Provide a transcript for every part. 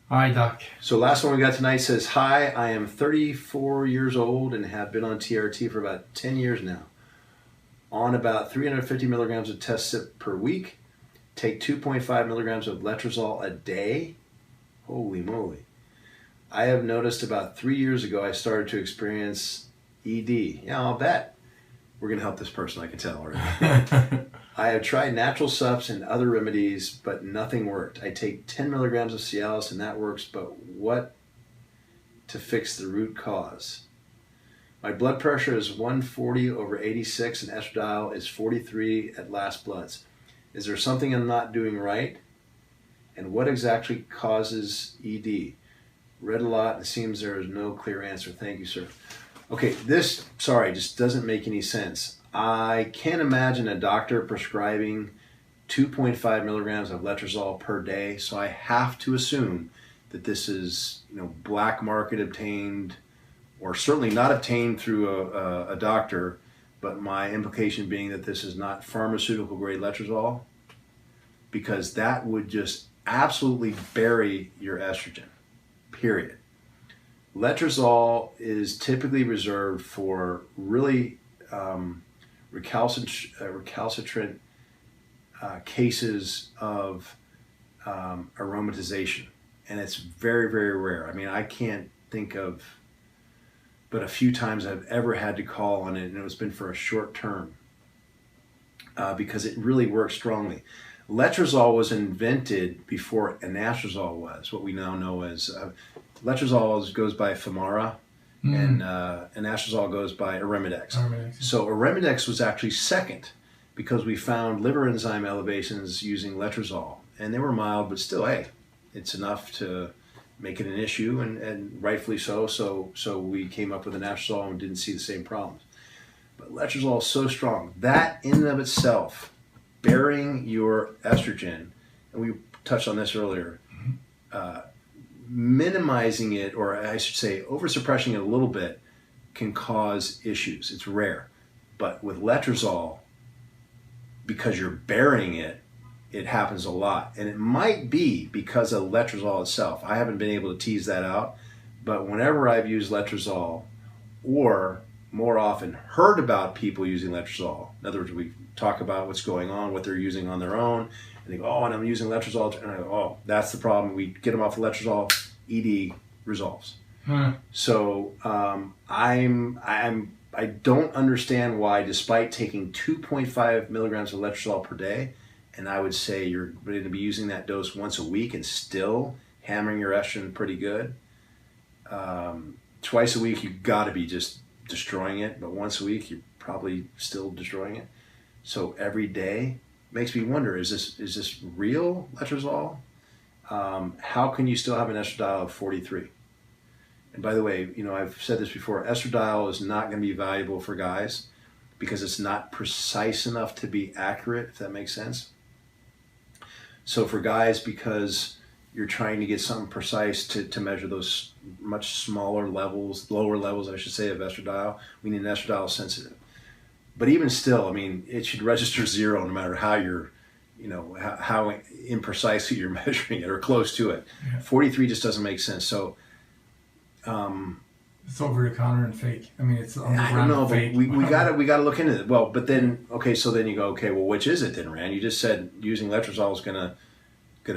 Hi, Doc. So last one we got tonight says, "Hi, I am 34 years old and have been on TRT for about 10 years now. On about 350 milligrams of Test per week. Take 2.5 milligrams of letrozole a day. Holy moly. I have noticed about 3 years ago I started to experience ED. Yeah, I'll bet. We're going to help this person, I can tell already. I have tried natural subs and other remedies, but nothing worked. I take 10 milligrams of Cialis and that works, but what to fix the root cause? My blood pressure is 140 over 86 and estradiol is 43 at last bloods. Is there something I'm not doing right? And what exactly causes ED? Read a lot. It seems there is no clear answer. Thank you, sir." Okay, this, sorry, just doesn't make any sense. I can't imagine a doctor prescribing 2.5 milligrams of letrozole per day, so I have to assume that this is, black market obtained, or certainly not obtained through a doctor, but my implication being that this is not pharmaceutical grade letrozole, because that would just absolutely bury your estrogen, period. Letrozole is typically reserved for really recalcitrant cases of aromatization, and it's very, very rare. I mean, I can't think of but a few times I've ever had to call on it, and it's been for a short term because it really works strongly. Letrozole was invented before anastrozole was, what we now know as letrozole goes by Femara, and anastrozole goes by Arimidex. So Arimidex was actually second because we found liver enzyme elevations using letrozole, and they were mild, but still, hey, it's enough to make it an issue, and rightfully so. So we came up with anastrozole and didn't see the same problems. But letrozole is so strong that in and of itself, burying your estrogen, and we touched on this earlier, minimizing it, or I should say over-suppressing it a little bit, can cause issues. It's rare. But with letrozole, because you're burying it, it happens a lot. And it might be because of letrozole itself. I haven't been able to tease that out. But whenever I've used letrozole, or more often heard about people using letrozole, in other words, we talk about what's going on, what they're using on their own, and they go, "Oh, and I'm using letrozole," and I go, "Oh, that's the problem." We get them off the letrozole, ED resolves. So I don't understand why, despite taking 2.5 milligrams of letrozole per day, and I would say you're going to be using that dose once a week and still hammering your estrogen pretty good. Twice a week, you've got to be just destroying it, but once a week, you're probably still destroying it. So every day makes me wonder: is this real letrozole? How can you still have an estradiol of 43? And by the way, I've said this before: estradiol is not going to be valuable for guys because it's not precise enough to be accurate, if that makes sense. So for guys, because you're trying to get something precise to measure those much smaller levels, lower levels, I should say, of estradiol, we need an estradiol sensitive. But even still, I mean, it should register 0 no matter how you're, how imprecisely you're measuring it or close to it. Yeah. 43 just doesn't make sense. So it's over the counter and fake. I mean, it's on the I don't know, fake. but we gotta look into it. Well, but then so then you go, okay, well, which is it then, Rand? You just said using letrozole is gonna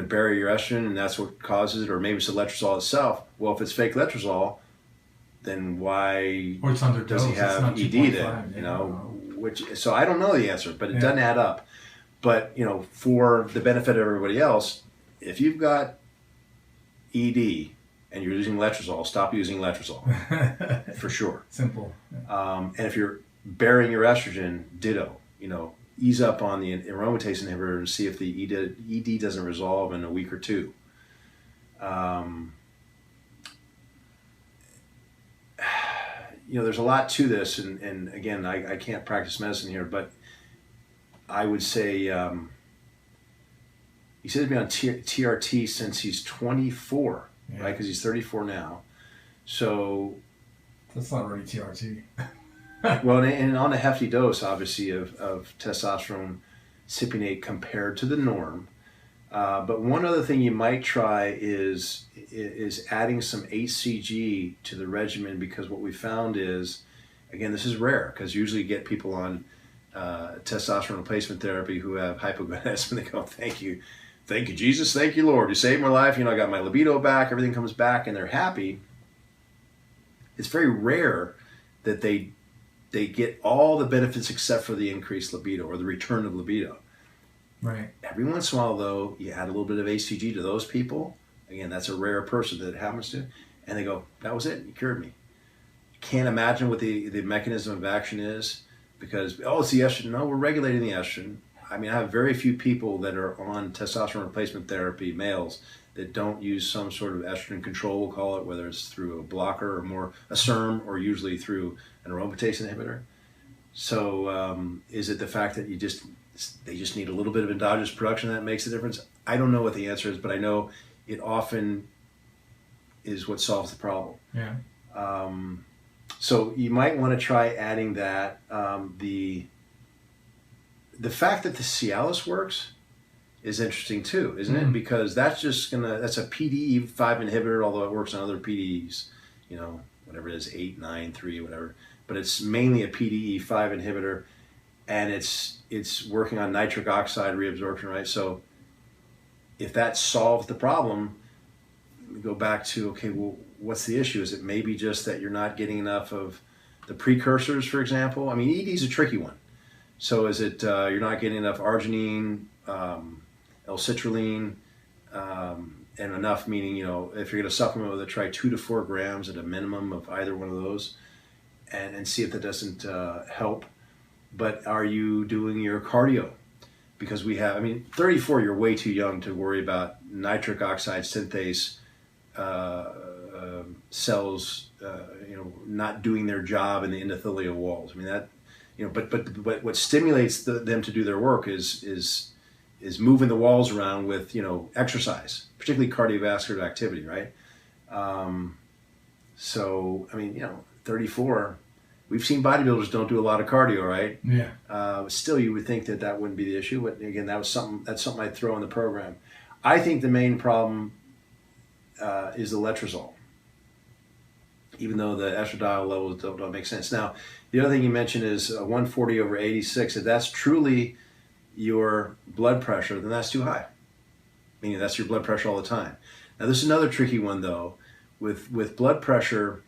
bury your estrogen, and that's what causes it, or maybe it's the letrozole itself. Well, if it's fake letrozole, then why does he have ED then? So I don't know the answer, but it doesn't add up. But for the benefit of everybody else, if you've got ED and you're using letrozole, stop using letrozole for sure. Simple. And if you're burying your estrogen, ditto. Ease up on the aromatase inhibitor and see if the ED doesn't resolve in a week or two. There's a lot to this, and again, I can't practice medicine here, but I would say he said to be on TRT since he's 24, right? Because he's 34 now. So that's not really TRT. Well, and on a hefty dose, obviously, of testosterone cypionate compared to the norm, But one other thing you might try is adding some HCG to the regimen, because what we found is, again, this is rare because usually you get people on testosterone replacement therapy who have hypogonadism, and they go, thank you Jesus, thank you Lord, you saved my life, I got my libido back, everything comes back, and they're happy. It's very rare that they get all the benefits except for the increased libido or the return of libido. Right. Every once in a while, though, you add a little bit of HCG to those people. Again, that's a rare person that it happens to, and they go, that was it, you cured me. Can't imagine what the mechanism of action is, because, it's the estrogen. No, we're regulating the estrogen. I have very few people that are on testosterone replacement therapy, males, that don't use some sort of estrogen control, we'll call it, whether it's through a blocker or more a SERM, or usually through an aromatase inhibitor. So is it the fact that they just need a little bit of endogenous production that makes a difference? I don't know what the answer is, but I know it often is what solves the problem. Yeah. So you might want to try adding that. The fact that the Cialis works is interesting too, isn't it? Because that's a PDE5 inhibitor, although it works on other PDEs, whatever it is, 8, 9, 3, whatever. But it's mainly a PDE5 inhibitor, and it's working on nitric oxide reabsorption, right? So if that solves the problem, we go back to, okay, well, what's the issue? Is it maybe just that you're not getting enough of the precursors, for example? ED is a tricky one. So is it you're not getting enough arginine, L-citrulline, and enough, meaning, if you're going to supplement with it, try 2 to 4 grams at a minimum of either one of those, and see if that doesn't help. But are you doing your cardio? Because 34, you're way too young to worry about nitric oxide synthase cells, not doing their job in the endothelial walls. But what stimulates them to do their work is moving the walls around with, exercise, particularly cardiovascular activity, right? 34, we've seen bodybuilders don't do a lot of cardio, right? Yeah. Still, you would think that wouldn't be the issue, but again, that's something I'd throw in the program. I think the main problem is the letrozole, even though the estradiol levels don't make sense. Now, the other thing you mentioned is 140/86. If that's truly your blood pressure, then that's too high, meaning that's your blood pressure all the time. Now, this is another tricky one, though. With blood pressure,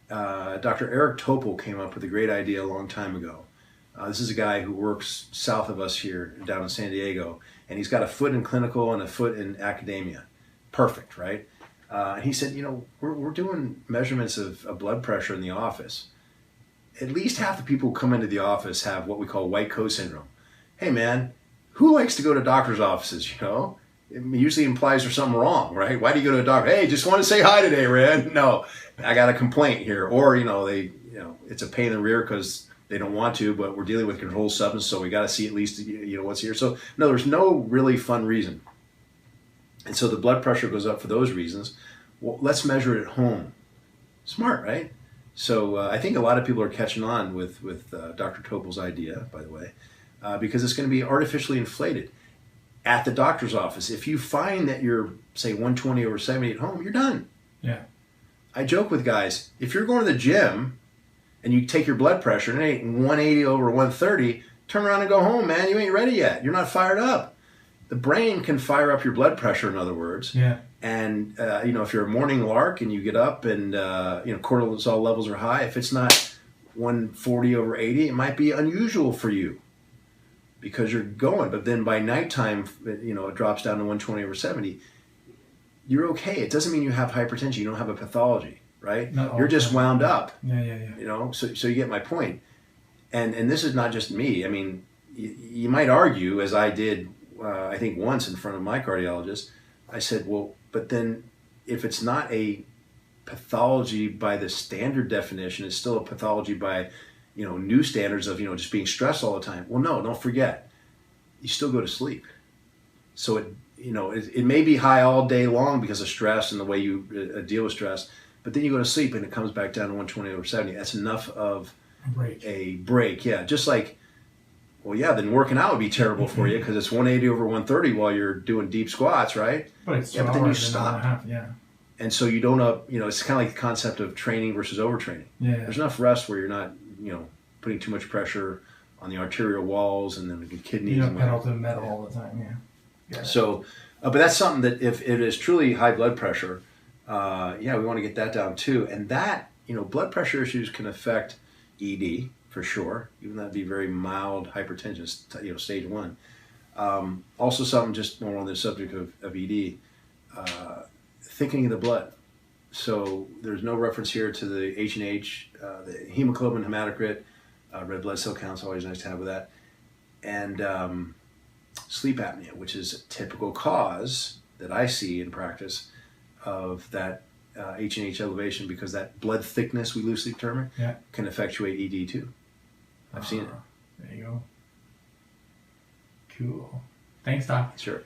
Dr. Eric Topol came up with a great idea a long time ago. This is a guy who works south of us here down in San Diego, and he's got a foot in clinical and a foot in academia. Perfect, right? And he said, we're doing measurements of blood pressure in the office. At least half the people who come into the office have what we call white coat syndrome. Hey, man, who likes to go to doctor's offices, It usually implies there's something wrong, right? Why do you go to a doctor? Hey, just want to say hi today, Red. No, I got a complaint here. Or, it's a pain in the rear because they don't want to, but we're dealing with controlled substance, so we got to see at least, what's here. So, no, there's no really fun reason. And so the blood pressure goes up for those reasons. Well, let's measure it at home. Smart, right? So I think a lot of people are catching on with Dr. Topol's idea, by the way, because it's going to be artificially inflated. At the doctor's office, if you find that you're, say, 120/70 at home, you're done. Yeah. I joke with guys, if you're going to the gym and you take your blood pressure and it ain't 180/130, turn around and go home, man. You ain't ready yet. You're not fired up. The brain can fire up your blood pressure, in other words. Yeah. And, if you're a morning lark and you get up and, cortisol levels are high, if it's not 140/80, it might be unusual for you, because you're going, but then by nighttime, it drops down to 120/70. You're okay. It doesn't mean you have hypertension. You don't have a pathology, right? You're just wound up. Yeah. So you get my point. And this is not just me. You might argue, as I did, I think once in front of my cardiologist, I said, well, but then if it's not a pathology by the standard definition, it's still a pathology by new standards of, just being stressed all the time. Well, no, don't forget, you still go to sleep. So it may be high all day long because of stress and the way you deal with stress, but then you go to sleep and it comes back down to 120/70. That's enough of a break. Yeah. Just like Well, yeah, then working out would be terrible for you because it's 180 over 130 while you're doing deep squats, right? But it's yeah, but then you stop. Yeah. And so you don't it's kind of like the concept of training versus overtraining. Yeah. There's enough rest where you're not, putting too much pressure on the arterial walls and then the kidneys. You don't pedal to the metal all the time, yeah. So, but that's something that if it is truly high blood pressure, we want to get that down too. And that, blood pressure issues can affect ED for sure, even though that'd be very mild hypertension, stage 1. Also something just more on the subject of ED, thickening of the blood. So there's no reference here to the H&H, the hemoglobin, hematocrit, red blood cell count's always nice to have with that, and sleep apnea, which is a typical cause that I see in practice of that H&H elevation, because that blood thickness, we loosely term it, can effectuate ED too. I've seen it. There you go. Cool. Thanks, Doc. Sure.